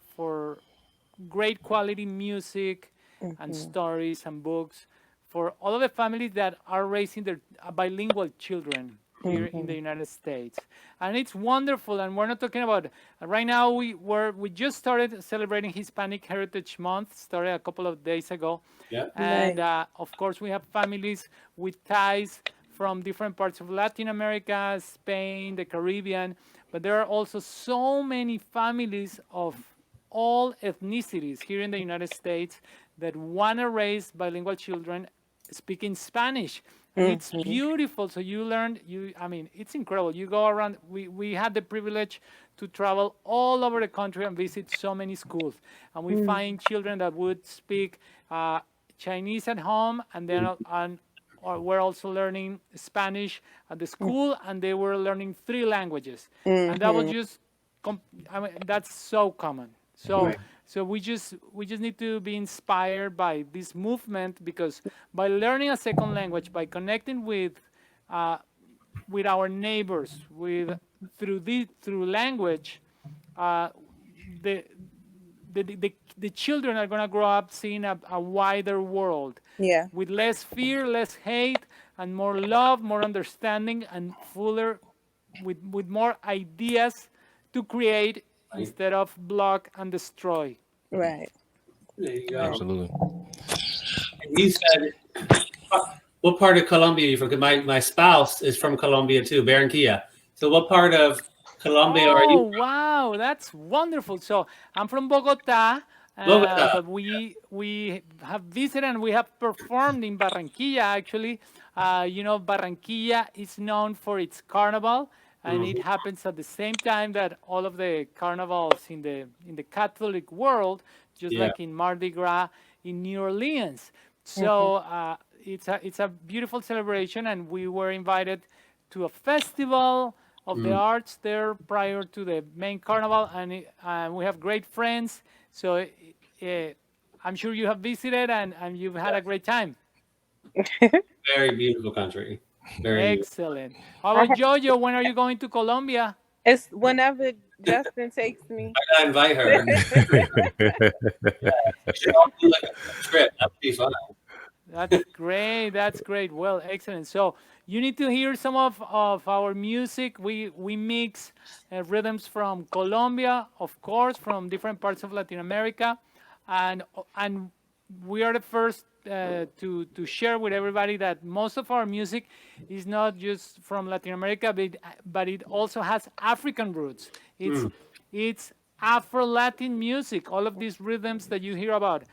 great quality music and stories and books for all of the families that are raising their bilingual children here in the United States. And it's wonderful. And we're not talking about right now. We just started celebrating Hispanic Heritage Month. Started a couple of days ago. Yeah. And of course, we have families with ties from different parts of Latin America, Spain, the Caribbean. But there are also so many families of all ethnicities here in the United States that want to raise bilingual children speaking Spanish. And it's beautiful. So you learn, it's incredible. You go around, we had the privilege to travel all over the country and visit so many schools. And we find children that would speak Chinese at home, and then were also learning Spanish at the school, and they were learning 3 languages, and that was just, I mean, that's so common. So we just need to be inspired by this movement, because by learning a second language, by connecting with our neighbors, through language, the children are going to grow up seeing a wider world, with less fear, less hate, and more love, more understanding, and fuller, with more ideas to create instead of block and destroy. Right. There you go. Absolutely. And you said, what part of Colombia are you from? Because my spouse is from Colombia too, Barranquilla. So what part of Colombia are you? Oh, wow, that's wonderful. So I'm from Bogota, Bogota. but we have visited and we have performed in Barranquilla, actually. Barranquilla is known for its carnival, and it happens at the same time that all of the carnivals in the Catholic world, just like in Mardi Gras in New Orleans. So it's a beautiful celebration, and we were invited to a festival of the arts there prior to the main carnival, and we have great friends. So I'm sure you have visited and you've had a great time. Very beautiful country. Very excellent. How about Jojo? When are you going to Colombia? It's whenever Justin takes me. I gotta invite her. Should all do like a trip. That'd be fun. That's great. That's great. Well, excellent. So you need to hear some of our music. We mix rhythms from Colombia, of course, from different parts of Latin America, and we are the first to share with everybody that most of our music is not just from Latin America, but it also has African roots. It's Afro-Latin music. All of these rhythms that you hear about,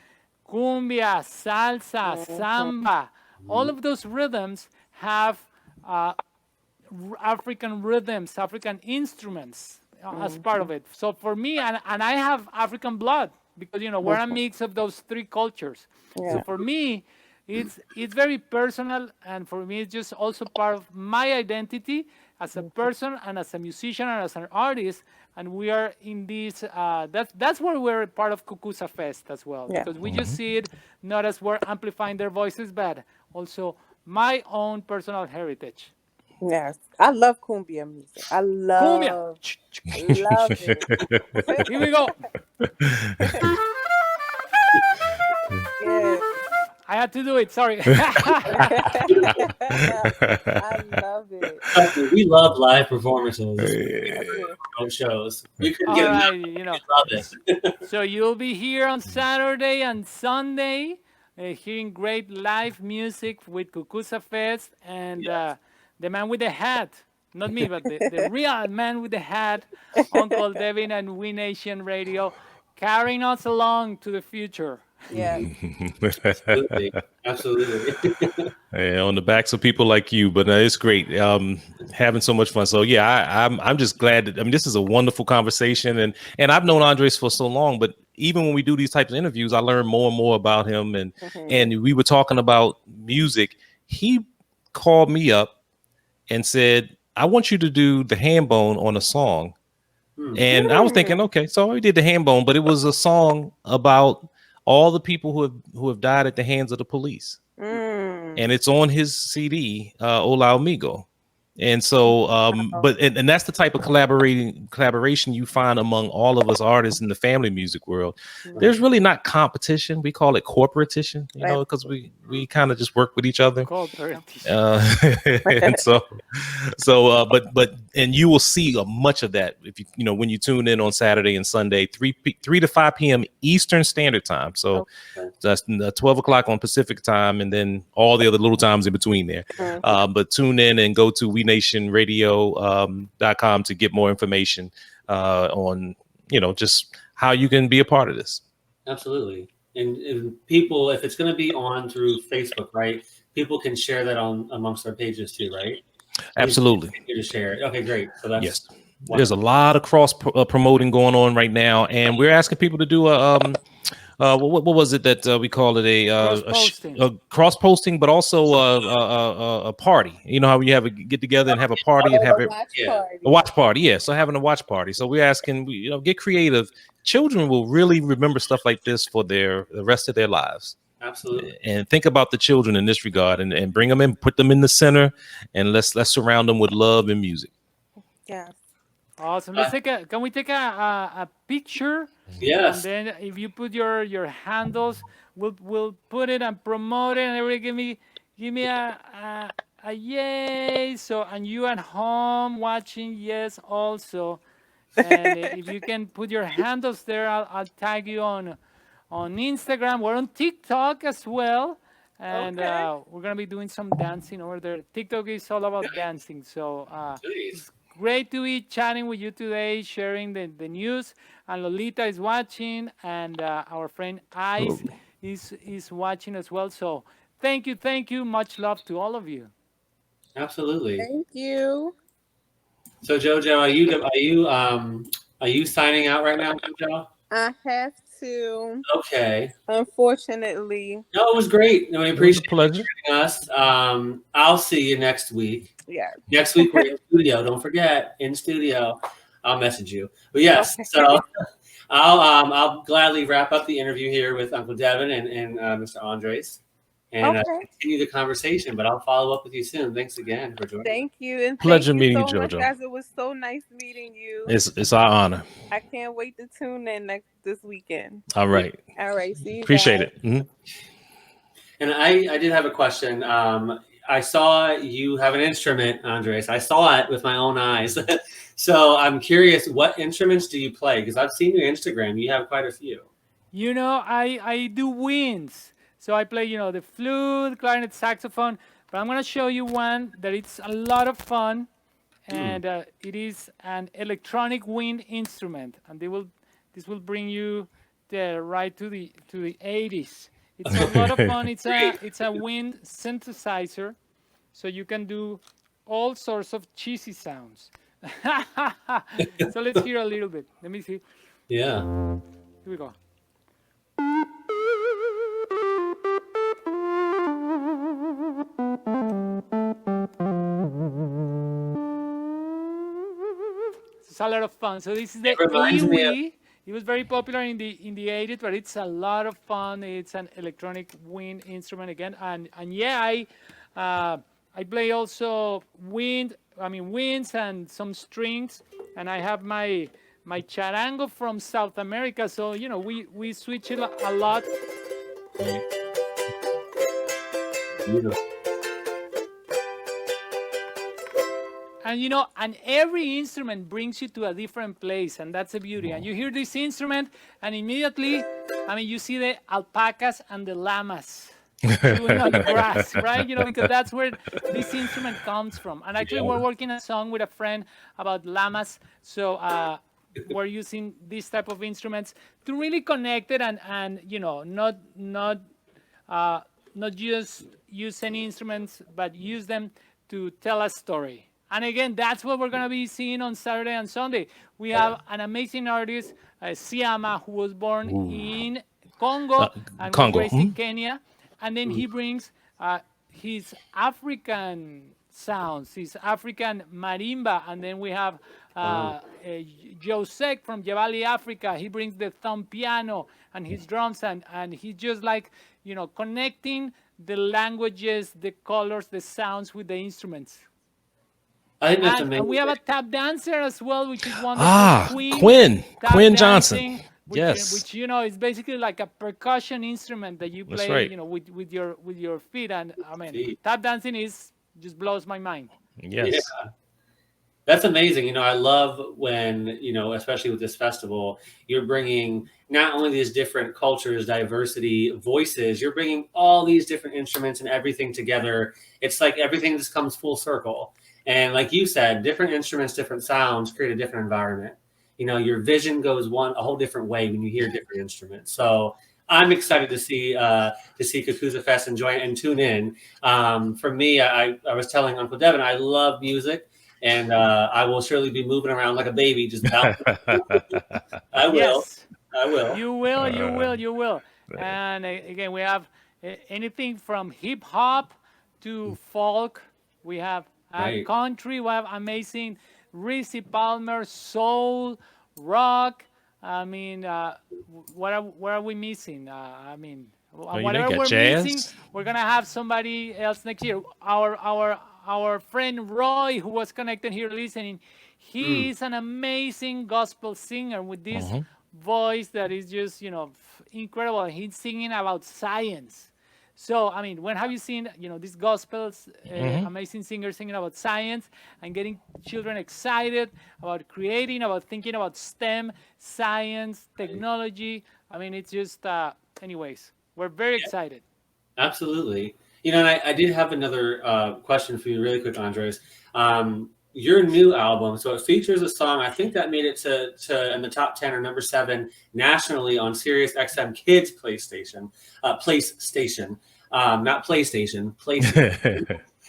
cumbia, salsa, samba, all of those rhythms have African rhythms, African instruments as part of it. So for me, and I have African blood, because we're a mix of those 3 cultures. So for me, it's very personal, and for me, it's just also part of my identity as a person and as a musician and as an artist. And we are in this. That's where we're part of Kukuza Fest as well, because we just see it not as we're amplifying their voices, but also my own personal heritage. Yes, I love cumbia music. I love it. Here we go. Yeah. I had to do it. Sorry. I love it. We love live performances. Shows. We couldn't get enough. Love it. So you'll be here on Saturday and Sunday, hearing great live music with Kukuza Fest and the man with the hat. Not me, but the real man with the hat, Uncle Devin and We Nation Radio, carrying us along to the future. Yeah. Absolutely. Yeah, on the backs of people like you, but it's great. Having so much fun. So yeah, I'm just glad that, this is a wonderful conversation, and I've known Andres for so long, but even when we do these types of interviews, I learn more and more about him, and we were talking about music. He called me up and said, I want you to do the hand bone on a song. And I was thinking, okay, so we did the hand bone, but it was a song about all the people who have died at the hands of the police. And it's on his CD, Hola Amigo. And so, and that's the type of collaboration you find among all of us artists in the family music world. There's really not competition. We call it corporatison, because we kind of just work with each other. And and you will see much of that if when you tune in on Saturday and Sunday, 3 to 5 p.m. Eastern Standard Time. So that's 12 o'clock on Pacific time, and then all the other little times in between there. But tune in and go to wenationradio.com to get more information on just how you can be a part of this. Absolutely. And people, if it's going to be on through Facebook, right, people can share that on amongst their pages too, right? Absolutely. You to share it. Okay, great. So that's yes. There's a lot of cross promoting going on right now, and we're asking people to do what was it that we called it, a cross posting, but also a party. You know how you have a get together and have a party and have a watch party. Yeah, so having a watch party. So we're asking, get creative. Children will really remember stuff like this for the rest of their lives. Absolutely. And think about the children in this regard, and bring them in, put them in the center, and let's surround them with love and music. Yeah. Awesome. Can we take a picture? Yes. And then if you put your handles, we'll put it and promote it, and everybody give me a yay. So, and you at home watching, yes, also. And if you can put your handles there, I'll tag you on Instagram. We're on TikTok as well. And we're going to be doing some dancing over there. TikTok is all about dancing. So it's great to be chatting with you today, sharing the news. And Lolita is watching, and our friend Ice is watching as well. So thank you. Much love to all of you. Absolutely. Thank you. So Jojo, are you signing out right now, Jojo? I have to. Okay. Unfortunately. No, it was great. No, we appreciate pleasure us. I'll see you next week. Yeah. Next week we're in studio. Don't forget, in studio. I'll message you. But yes, okay. So I'll gladly wrap up the interview here with Uncle Devin and Mr. Andres. And continue the conversation, but I'll follow up with you soon. Thanks again for joining. Thank you. And pleasure thank meeting you you, Jojo. Guys, it was so nice meeting you. It's our honor. I can't wait to tune in this weekend. All right. See you. Appreciate guys. it. Mm-hmm. And I did have a question. I saw you have an instrument, Andres. I saw it with my own eyes. So I'm curious, what instruments do you play? Because I've seen your Instagram. You have quite a few. I do winds. So I play, the flute, clarinet, saxophone. But I'm going to show you one that it's a lot of fun. And it is an electronic wind instrument. And this will bring you right to the 80s. It's a lot of fun. It's a wind synthesizer. So you can do all sorts of cheesy sounds. So let's hear a little bit. Let me see. Yeah. Here we go. It's a lot of fun. So this is the Iwi. It was very popular in the 80s, but it's a lot of fun. It's an electronic wind instrument again, and yeah, I play also winds and some strings, and I have my charango from South America. So we switch it a lot. Beautiful. And every instrument brings you to a different place, and that's the beauty. And you hear this instrument, and immediately, you see the alpacas and the llamas chewing on the grass, right? Because that's where this instrument comes from. And actually, we're working a song with a friend about llamas, so we're using this type of instruments to really connect it, and not just use any instruments, but use them to tell a story. And again, that's what we're going to be seeing on Saturday and Sunday. We have an amazing artist, Siama, who was born in Congo and was raised in Kenya. And then he brings his African sounds, his African marimba. And then we have Josek from Jebali, Africa. He brings the thumb piano and his drums. And he's just like, connecting the languages, the colors, the sounds with the instruments. I think that's amazing. And we have a tap dancer as well, which is wonderful. Quinn Johnson. Which is basically like a percussion instrument that you play, right. with your feet. And tap dancing just blows my mind. Yes. Yeah. That's amazing. I love when, especially with this festival, you're bringing not only these different cultures, diversity, voices, you're bringing all these different instruments and everything together. It's like everything just comes full circle. And like you said, different instruments, different sounds create a different environment. Your vision goes a whole different way when you hear different instruments. So I'm excited to see Kakuza Fest and join and tune in. For me, I was telling Uncle Devin, I love music, and I will surely be moving around like a baby, just bouncing. I will. Yes. I will. You will, you will, you will. And again, we have anything from hip hop to folk. We have Right. country. We have amazing Reese Palmer, soul, rock. I mean, what are we missing? I mean, whatever we're missing, we're gonna have somebody else next year. Our friend Roy, who was connected here listening, he is an amazing gospel singer with this voice that is just incredible. He's singing about science. So I mean, when have you seen these gospels, amazing singers singing about science and getting children excited about creating, about thinking about STEM, science, technology? I mean, it's just anyways, we're very excited. Absolutely. And I did have another question for you really quick, Andres. Your new album, so it features a song, I think that made it to in the top 10 or number 7 nationally on Sirius XM Kids PlayStation, not PlayStation.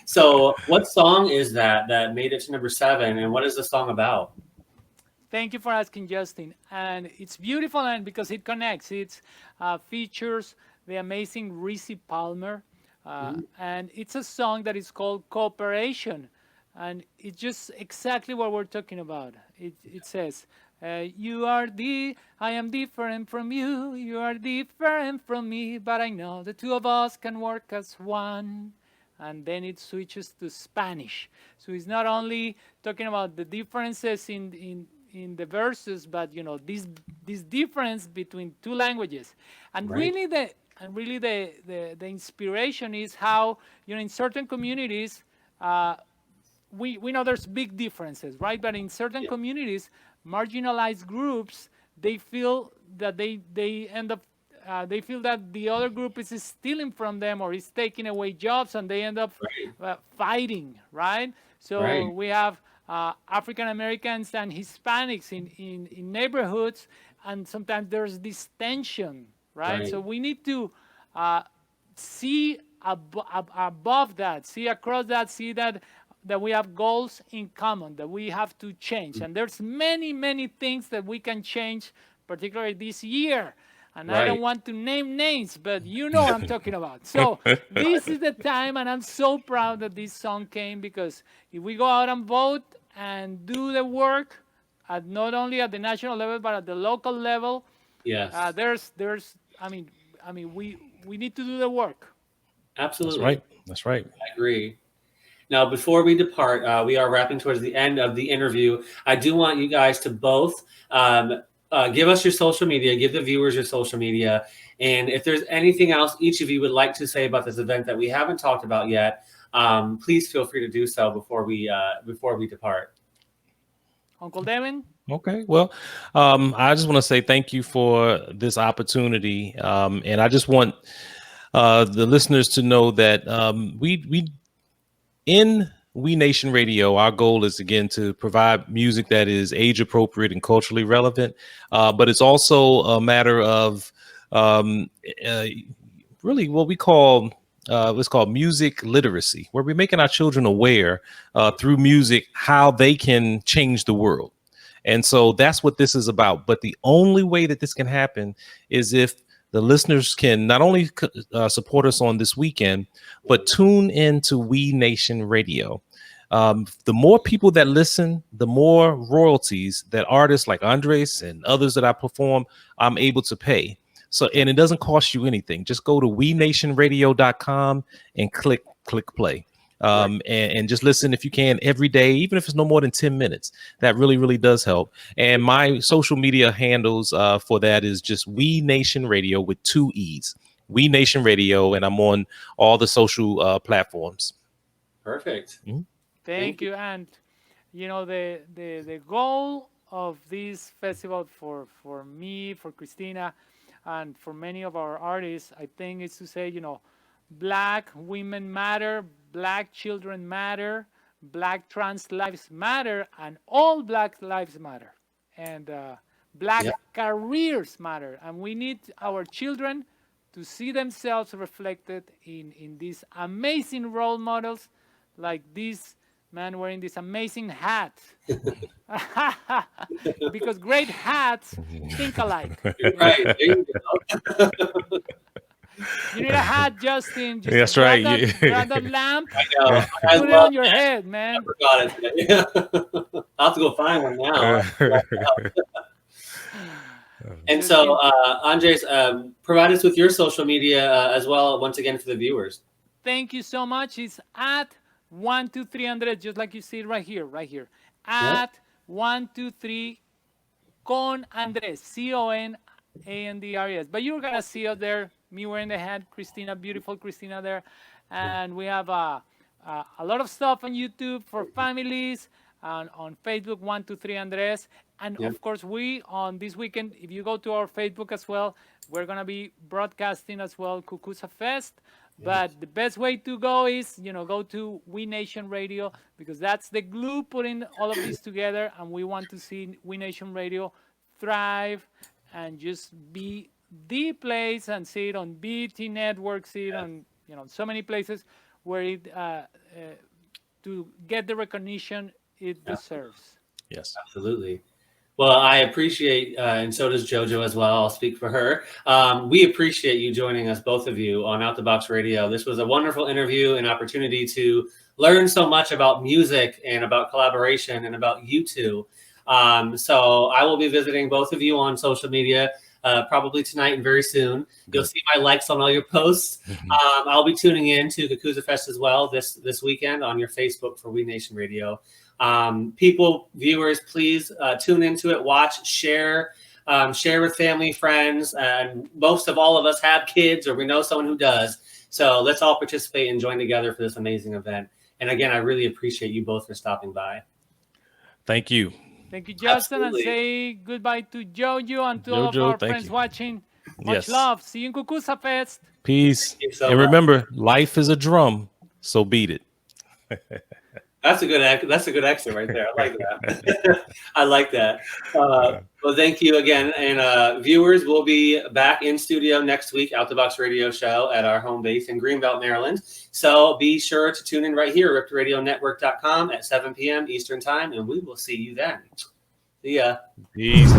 So what song is that made it to number 7, and what is the song about? Thank you for asking, Justin. And it's beautiful, and because it connects, it features the amazing Reese Palmer, and it's a song that is called Cooperation. And it's just exactly what we're talking about. It says, I am different from you, you are different from me, but I know the two of us can work as one. And then it switches to Spanish. So it's not only talking about the differences in the verses, but this difference between two languages. And really the inspiration is how in certain communities, we know there's big differences, right? But in certain communities, marginalized groups, they feel that they end up they feel that the other group is stealing from them or is taking away jobs, and they end up fighting, right? So we have African Americans and Hispanics in neighborhoods, and sometimes there's this tension, right? So we need to see above that, see across that, see that we have goals in common, that we have to change. And there's many things that we can change, particularly this year. And I don't want to name names, but you know what I'm talking about. So this is the time, and I'm so proud that this song came, because if we go out and vote and do the work, not only at the national level, but at the local level, we need to do the work. Absolutely. That's right. I agree. Now, before we depart, we are wrapping towards the end of the interview. I do want you guys to both give us your social media, give the viewers your social media. And if there's anything else each of you would like to say about this event that we haven't talked about yet, please feel free to do so before we depart. Uncle Devin? Okay. Well, I just want to say thank you for this opportunity. And I just want the listeners to know that in We Nation Radio, our goal is, again, to provide music that is age appropriate and culturally relevant. But it's also a matter of really what we call what's called music literacy, where we're making our children aware through music how they can change the world. And so that's what this is about. But the only way that this can happen is if the listeners can not only support us on this weekend, but tune in to We Nation Radio. The more people that listen, the more royalties that artists like Andres and others that I perform, I'm able to pay. So, and it doesn't cost you anything. Just go to wenationradio.com and click play. And just listen if you can every day, even if it's no more than 10 minutes. That really does help. And my social media handles for that is just We Nation Radio with 2 E's. We Nation Radio, and I'm on all the social platforms. Perfect. Mm-hmm. Thank you. And the goal of this festival for me, for Christina, and for many of our artists, I think, is to say, Black women matter, Black children matter, Black trans lives matter, and all Black lives matter. And Black careers matter. And we need our children to see themselves reflected in these amazing role models like these man, wearing this amazing hat. Because great hats think alike. Right. There you go. You need a hat, Justin. Just That's grab right. grab that lamp, I know. I put it love on your that. head, man. I forgot it today. I'll have to go find one now. And so, Andres, provide us with your social media as well, once again, for the viewers. Thank you so much. It's at 123Andres, just like you see it right here. At 123 con Andres, CONANDRES. But you're gonna see us there, me wearing the hat, Christina, beautiful Christina there, and we have a lot of stuff on YouTube for families, and on Facebook 123Andres, and of course we on this weekend. If you go to our Facebook as well, we're gonna be broadcasting as well Kukuza Fest. But the best way to go is, go to We Nation Radio, because that's the glue putting all of this together, and we want to see We Nation Radio thrive and just be the place, and see it on BT Network, see it on so many places where it to get the recognition it deserves. Yes, absolutely. Well, I appreciate, and so does JoJo as well. I'll speak for her. We appreciate you joining us, both of you, on Out the Box Radio. This was a wonderful interview, an opportunity to learn so much about music and about collaboration and about you two. So I will be visiting both of you on social media probably tonight and very soon. You'll see my likes on all your posts. I'll be tuning in to Kakuza Fest as well this weekend on your Facebook for We Nation Radio. Viewers, please tune into it, watch, share with family, friends, and most of all of us have kids, or we know someone who does. So let's all participate and join together for this amazing event. And again, I really appreciate you both for stopping by. Thank you. Thank you, Justin. Absolutely. And say goodbye to JoJo and to all of our friends watching. Much love. See you in Kukuza Fest. Peace. So and remember, life is a drum, so beat it. That's a good exit right there. I like that. I like that. Well, thank you again. And viewers, we'll be back in studio next week, Out the Box Radio Show at our home base in Greenbelt, Maryland. So be sure to tune in right here, RippedRadioNetwork.com at 7 p.m. Eastern Time, and we will see you then. See ya. Peace.